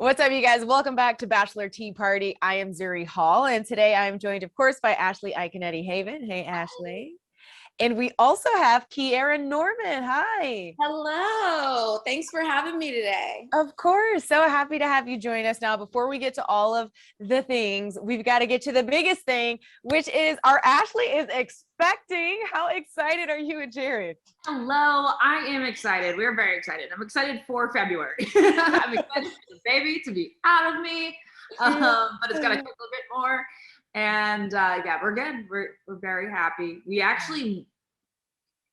What's up, you guys? Welcome back to Bachelor Tea Party. I am Zuri Hall, and today I am joined, of course, by Ashley Iaconetti Haibon. Hey, Ashley. And we also have Kiarra Norman. Hi. Hello. Thanks for having me today. Of course. So happy to have you join us. Now, before we get to all of the things, we've got to get to the biggest thing, which is our Ashley is expecting. How excited are you and Jared? Hello, I am excited. We're very excited. I'm excited for February. I'm excited for the baby to be out of me, but it's gonna take a little bit more. And yeah, we're good. We're very happy. We actually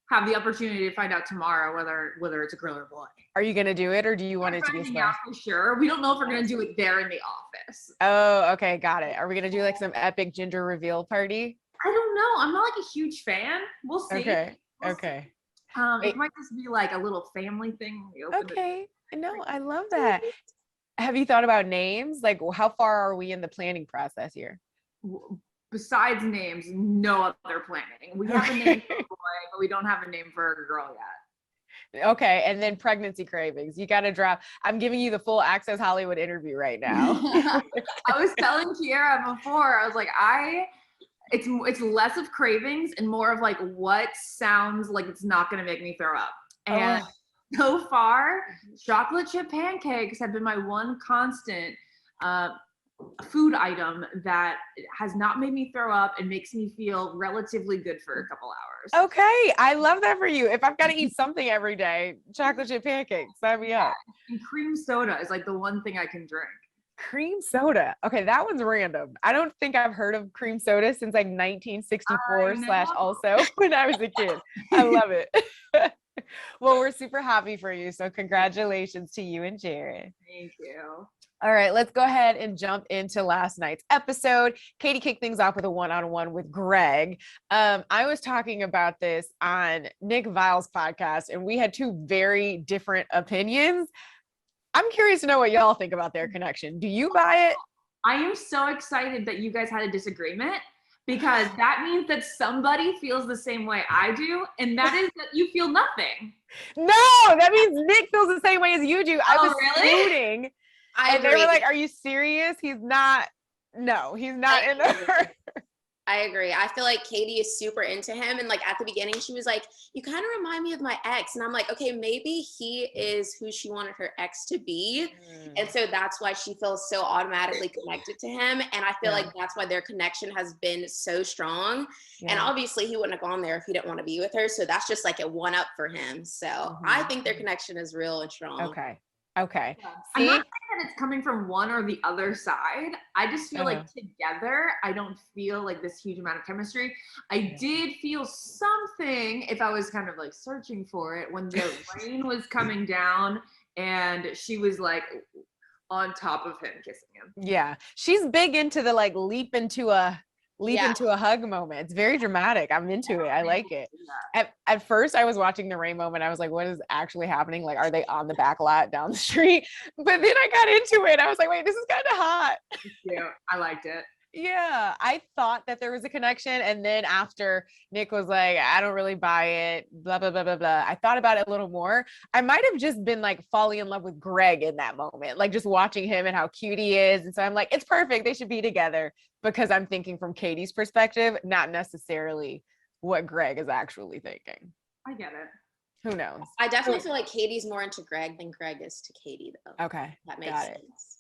have the opportunity to find out tomorrow whether it's a girl or boy. Are you gonna do it, or do you want it to be a surprise? For sure. We don't know if we're gonna do it there in the office. Oh, okay, got it. Are we gonna do like some epic gender reveal party? I don't know. I'm not like a huge fan. We'll see. Okay. We'll okay. See. It might just be like a little family thing. Okay. No, I love that. Have you thought about names? Like, how far are we in the planning process here? Besides names, no other planning. We have a name for a boy, but we don't have a name for a girl yet. Okay, and then pregnancy cravings. You got to drop. I'm giving you the full Access Hollywood interview right now. I was telling Kiarra before, I was like, it's less of cravings and more of like what sounds like it's not going to make me throw up. And so far, chocolate chip pancakes have been my one constant food item that has not made me throw up and makes me feel relatively good for a couple hours. Okay, I love that for you. If I've got to eat something every day, chocolate chip pancakes, sign me up. And cream soda is like the one thing I can drink. Cream soda. Okay, that one's random. I don't think I've heard of cream soda since like 1964 / also when I was a kid. I love it. Well, we're super happy for you. So congratulations to you and Jared. Thank you. All right, let's go ahead and jump into last night's episode. Katie kicked things off with a one-on-one with Greg. I was talking about this on Nick Vile's podcast, and we had two very different opinions. I'm curious to know what y'all think about their connection. Do you buy it? I am so excited that you guys had a disagreement, because that means that somebody feels the same way I do, and that is that you feel nothing. No, that means Nick feels the same way as you do. I was rooting. And they were like, are you serious? He's not. No, he's not in her. I agree. I feel like Katie is super into him. And like at the beginning, she was like, you kind of remind me of my ex. And I'm like, okay, maybe he is who she wanted her ex to be. And so that's why she feels so automatically connected to him. And I feel like that's why their connection has been so strong. And obviously he wouldn't have gone there if he didn't want to be with her. So that's just like a one up for him. So I think their connection is real and strong. Okay. Yeah. I'm not saying that it's coming from one or the other side. I just feel like together, I don't feel like this huge amount of chemistry. I did feel something, if I was kind of like searching for it, when the rain was coming down and she was like on top of him, kissing him. Yeah. She's big into the like leap into a hug moment. It's very dramatic. I'm into it. I like it. At first I was watching the rain moment. I was like, what is actually happening? Like, are they on the back lot down the street? But then I got into it. I was like, wait, this is kind of hot. Yeah, I liked it. Yeah, I thought that there was a connection. And then after Nick was like, I don't really buy it, blah, blah, blah, blah, blah. I thought about it a little more. I might have just been like falling in love with Greg in that moment, like just watching him and how cute he is. And so I'm like, it's perfect. They should be together, because I'm thinking from Katie's perspective, not necessarily what Greg is actually thinking. I get it. Who knows? I definitely feel like Katie's more into Greg than Greg is to Katie, though. Okay. That makes sense.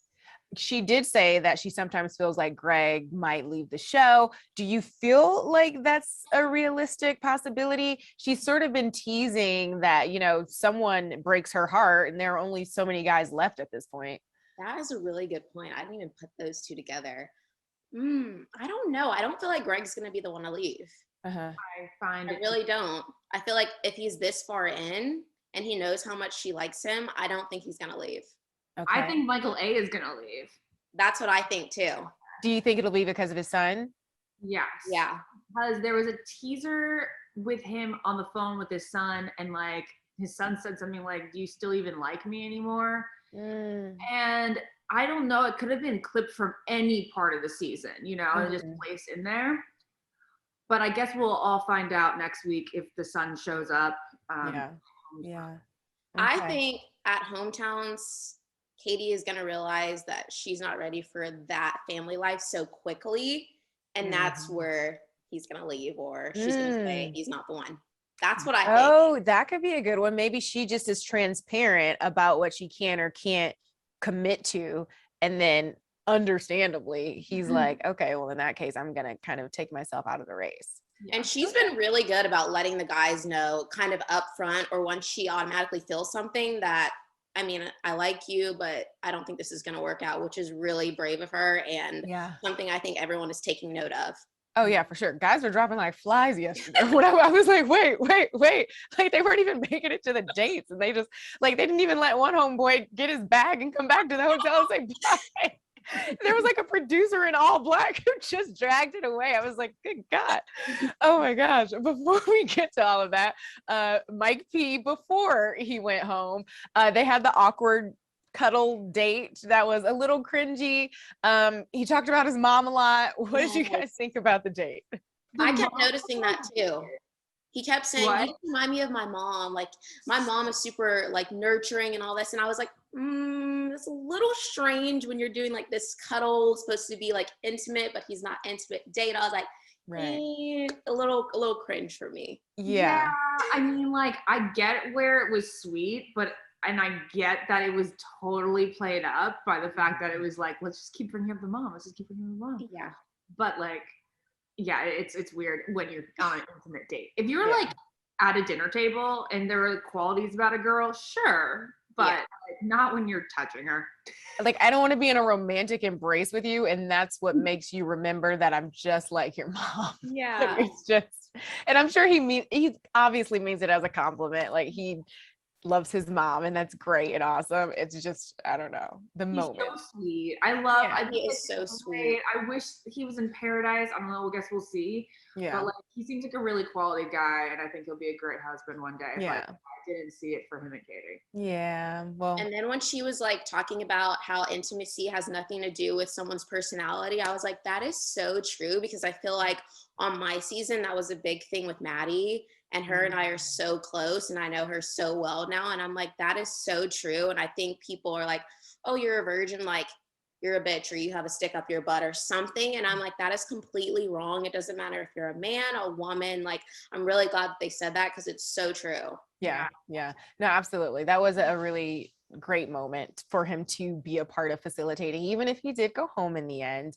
She did say that she sometimes feels like Greg might leave the show. Do you feel like that's a realistic possibility? She's sort of been teasing that, you know, someone breaks her heart and there are only so many guys left at this point. That is a really good point. I didn't even put those two together. I don't know. I don't feel like Greg's going to be the one to leave. I really don't. I feel like if he's this far in and he knows how much she likes him, I don't think he's going to leave. I think Michael A is gonna leave. That's what I think too. Do you think it'll be because of his son? Yes. Yeah. Because there was a teaser with him on the phone with his son, and like his son said something like, do you still even like me anymore? And I don't know, it could have been clipped from any part of the season, you know, and just placed in there. But I guess we'll all find out next week if the son shows up. Yeah. I think at Hometowns, Katie is going to realize that she's not ready for that family life so quickly. And that's where he's going to leave, or she's going to say he's not the one. That's what I think. Oh, that could be a good one. Maybe she just is transparent about what she can or can't commit to. And then understandably, he's like, okay, well, in that case, I'm going to kind of take myself out of the race. And she's been really good about letting the guys know kind of up front, or once she automatically feels something that, I mean, I like you, but I don't think this is going to work out, which is really brave of her, and something I think everyone is taking note of. Oh yeah, for sure. Guys were dropping like flies yesterday. When I was like, wait. Like they weren't even making it to the dates. And they just like, they didn't even let one homeboy get his bag and come back to the hotel and say bye. There was like a producer in all black who just dragged it away. I was like, good God. Oh my gosh. Before we get to all of that, Mike P, before he went home, they had the awkward cuddle date that was a little cringy. He talked about his mom a lot. What did you guys think about the date? I kept noticing that too. He kept saying, you remind me of my mom. Like, my mom is super like nurturing and all this. And I was like, it's a little strange when you're doing like this cuddle, supposed to be like intimate, but he's not intimate date. I was like, a little cringe for me. Yeah. I mean, like, I get where it was sweet, and I get that it was totally played up by the fact that it was like, let's just keep bringing up the mom. Yeah. But like, yeah, it's weird when you're on an intimate date. If you're like at a dinner table and there are qualities about a girl, sure, but like, not when you're touching her. Like, I don't want to be in a romantic embrace with you, and that's what makes you remember that I'm just like your mom. Yeah. It's just, and I'm sure he obviously means it as a compliment. Like, he loves his mom, and that's great and awesome. It's just, I don't know, the moment. So sweet. I he is so sweet. I wish he was in paradise. I don't know. I guess we'll see. Yeah. But like, he seems like a really quality guy, and I think he'll be a great husband one day. Yeah. Like, I didn't see it for him and Katie. Yeah. Well. And then when she was like talking about how intimacy has nothing to do with someone's personality, I was like, that is so true, because I feel like on my season that was a big thing with Maddie. And her and I are so close, and I know her so well now. And I'm like, that is so true. And I think people are like, oh, you're a virgin, like you're a bitch, or you have a stick up your butt or something. And I'm like, that is completely wrong. It doesn't matter if you're a man, a woman. Like, I'm really glad that they said that, because it's so true. Yeah. No, absolutely. That was a really great moment for him to be a part of facilitating, even if he did go home in the end,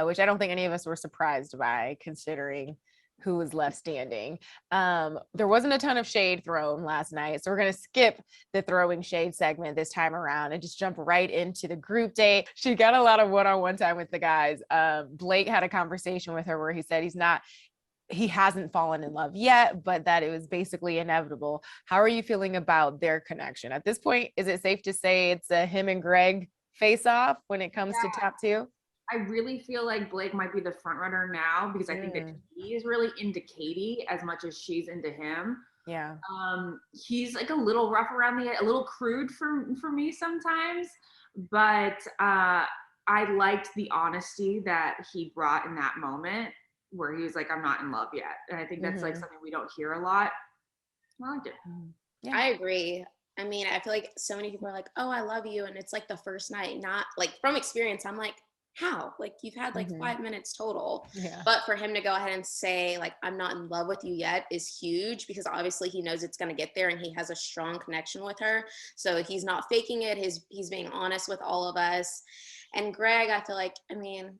which I don't think any of us were surprised by, considering who was left standing. There wasn't a ton of shade thrown last night, so we're going to skip the throwing shade segment this time around and just jump right into the group date. She got a lot of one-on-one time with the guys. Blake had a conversation with her where he said he hasn't fallen in love yet, but that it was basically inevitable. How are you feeling about their connection at this point? Is it safe to say it's a him and Greg face off when it comes to top two? I really feel like Blake might be the front runner now, because I think that he is really into Katie as much as she's into him. Yeah. He's like a little rough around the edge, a little crude for me sometimes, but I liked the honesty that he brought in that moment where he was like, I'm not in love yet. And I think that's like something we don't hear a lot. I liked it. Yeah. I agree. I mean, I feel like so many people are like, oh, I love you. And it's like the first night, not like, from experience, I'm like, how? Like, you've had like 5 minutes total. Yeah. But for him to go ahead and say like, I'm not in love with you yet is huge, because obviously he knows it's going to get there, and he has a strong connection with her. So he's not faking it. He's being honest with all of us. And Greg, I feel like, I mean,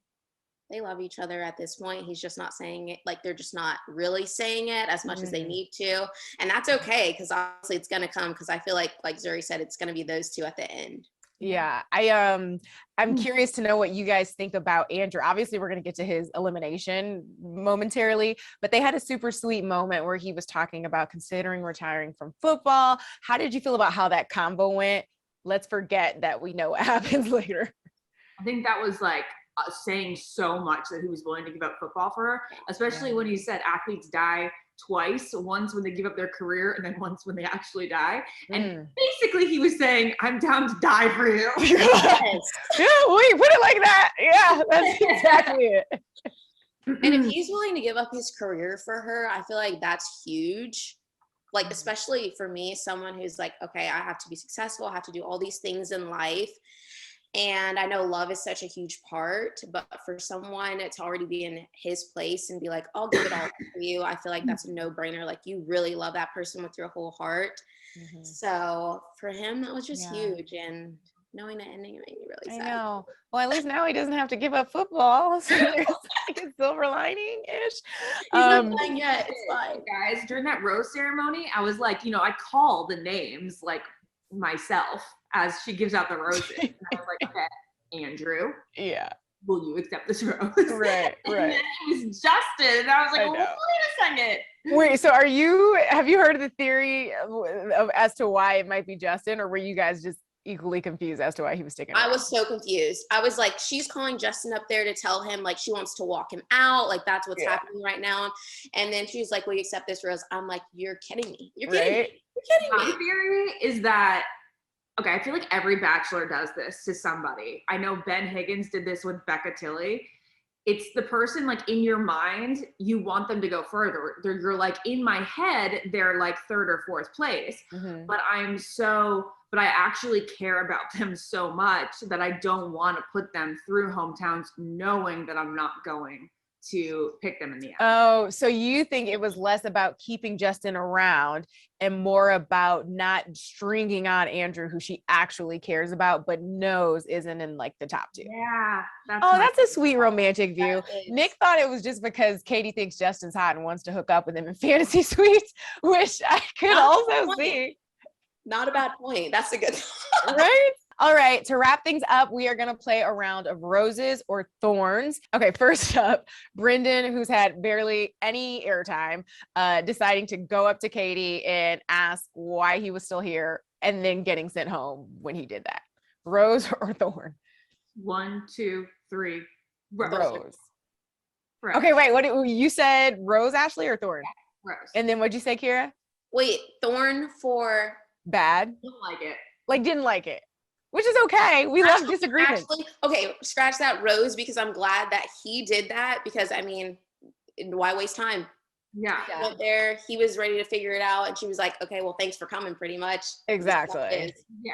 they love each other at this point. He's just not saying it. Like, they're just not really saying it as much as they need to. And that's okay, because obviously it's going to come, because I feel like Zuri said, it's going to be those two at the end. Yeah, I'm curious to know what you guys think about Andrew. Obviously, we're going to get to his elimination momentarily, but they had a super sweet moment where he was talking about considering retiring from football. How did you feel about how that convo went? Let's forget that we know what happens later. I think that was like saying so much, that he was willing to give up football for her, especially when he said athletes die twice, once when they give up their career and then once when they actually die. And basically he was saying, I'm down to die for you. Yes. Yeah, we put it like that. Yeah, that's exactly it. And if he's willing to give up his career for her, I feel like that's huge. Like, especially for me, someone who's like, okay, I have to be successful, I have to do all these things in life. And I know love is such a huge part, but for someone to already be in his place and be like, I'll give it all for you, I feel like that's a no-brainer. Like, you really love that person with your whole heart. Mhm. So for him, that was just huge. And knowing the ending, it made me really sad. I know. Well, at least now he doesn't have to give up football. So there's like a silver lining-ish. He's not playing yet. It's fine. Guys, during that rose ceremony, I was like, I call the names like myself as she gives out the roses. And I was like, okay, Andrew. Yeah. Will you accept this rose? Right. And then it was Justin. And I was like, wait a second. Wait, so have you heard of the theory as to why it might be Justin, or were you guys just equally confused as to why he was sticking around? I was so confused. I was like, she's calling Justin up there to tell him like she wants to walk him out, like that's what's happening right now. And then she's like, will you accept this rose? I'm like, you're kidding me. You're kidding me. You're kidding me. My theory is that, okay, I feel like every Bachelor does this to somebody. I know Ben Higgins did this with Becca Tilly. It's the person like in your mind, you want them to go further. You're like, in my head, they're like third or fourth place. Mhm. But I actually care about them so much that I don't want to put them through hometowns knowing that I'm not going to pick them in the end. Oh, so you think it was less about keeping Justin around and more about not stringing on Andrew, who she actually cares about, but knows isn't in like the top two. Yeah. That's a sweet romantic view. Nick thought it was just because Katie thinks Justin's hot and wants to hook up with him in fantasy suites, which I could also see. Not a bad point. That's a good right? All right, to wrap things up, we are going to play a round of roses or thorns. Okay, first up, Brendan, who's had barely any airtime, deciding to go up to Katie and ask why he was still here and then getting sent home when he did that. Rose or thorn? 1, 2, 3. Rose. Okay, wait, what you said? Rose, Ashley, or thorn? Rose. And then what'd you say, Kiarra? Wait, thorn for bad? Didn't like it. Like, didn't like it. Which is okay. We love disagreements. Actually, okay, scratch that, Rose, because I'm glad that he did that, because I mean, why waste time? Yeah. He went there, he was ready to figure it out, and she was like, okay, well, thanks for coming, pretty much. Exactly. Yeah.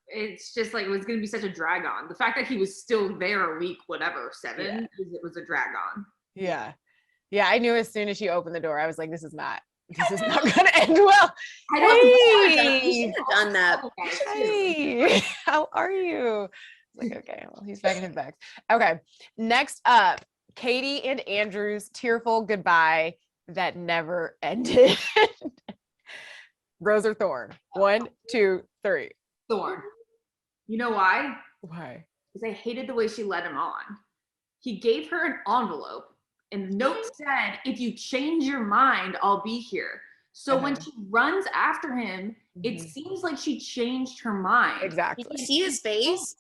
It's just like, it was going to be such a drag on. The fact that he was still there a week, whatever, 7, it was a drag on. Yeah. Yeah, I knew as soon as she opened the door, I was like, this is not going to end well. He should have done that. Hey, how are you? Like, okay, well, he's back in his bags. Okay, next up, Katie and Andrew's tearful goodbye that never ended. Rose or thorn? 1, 2, 3. Thorn. You know why? Why? Because I hated the way she led him on. He gave her an envelope, and the note said, if you change your mind, I'll be here. So when she runs after him, it seems like she changed her mind. Exactly. Did you see his face?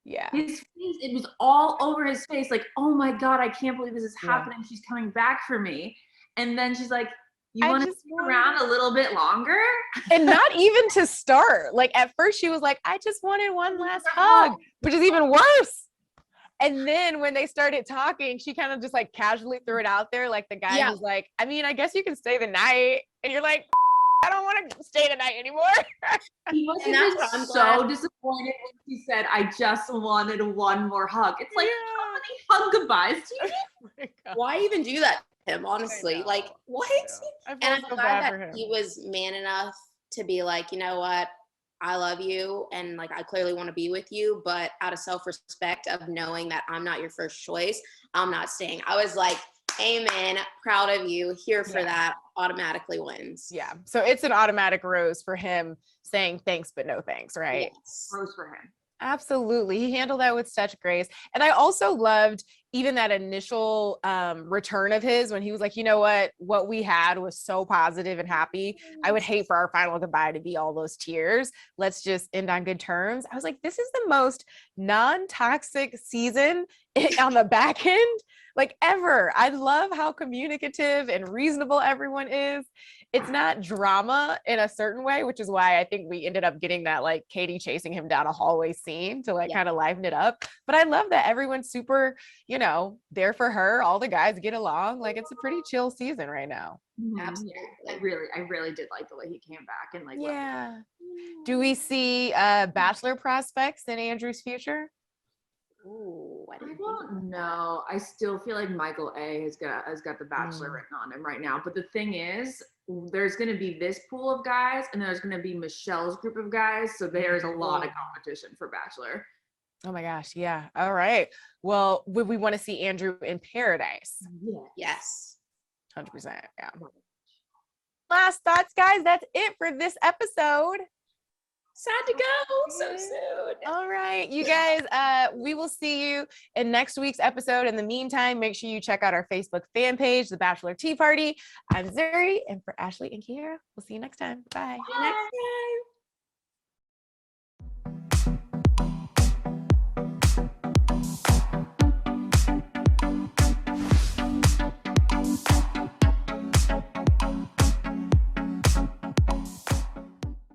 Yeah. His face, it was all over his face. Like, oh my God, I can't believe this is happening. She's coming back for me. And then she's like, you want to stick around a little bit longer? And not even to start. Like, at first she was like, I just wanted one last hug, which is even worse. And then when they started talking, she kind of just like casually threw it out there. Like the guy was like, I mean, I guess you can stay the night. And you're like, I don't want to stay the night anymore. He must have been so disappointed when she said, I just wanted one more hug. It's like, how many hug goodbyes do you need? Why even do that to him, honestly? Like, what? And I'm so glad that he was man enough to be like, you know what? I love you, and like I clearly want to be with you, but out of self-respect of knowing that I'm not your first choice, I'm not staying. I was like, amen, proud of you, here for that, automatically wins. Yeah, so it's an automatic rose for him saying thanks but no thanks, right? Yes. Rose for him. Absolutely. He handled that with such grace. And I also loved even that initial return of his when he was like, you know what we had was so positive and happy. I would hate for our final goodbye to be all those tears. Let's just end on good terms. I was like, this is the most non-toxic season on the back end like ever. I love how communicative and reasonable everyone is. It's not drama in a certain way, which is why I think we ended up getting that like Katie chasing him down a hallway scene to like kind of liven it up. But I love that everyone's super, there for her. All the guys get along. Like it's a pretty chill season right now. Absolutely. I really did like the way he came back and like. Yeah. Do we see Bachelor prospects in Andrew's future? I don't know. I still feel like Michael A has got the Bachelor written on him right now. But the thing is, there's going to be this pool of guys, and there's going to be Michelle's group of guys. So there's a lot of competition for Bachelor. Oh my gosh. Yeah. All right. Well, would we want to see Andrew in paradise? Yes. 100%. Yeah. Last thoughts, guys. That's it for this episode. Sad to go so soon. All right, you guys, we will see you in next week's episode. In the meantime, make sure you check out our Facebook fan page, The Bachelor Tea Party. I'm Zuri, and for Ashley and Kiarra, we'll see you next time. Bye. Next time.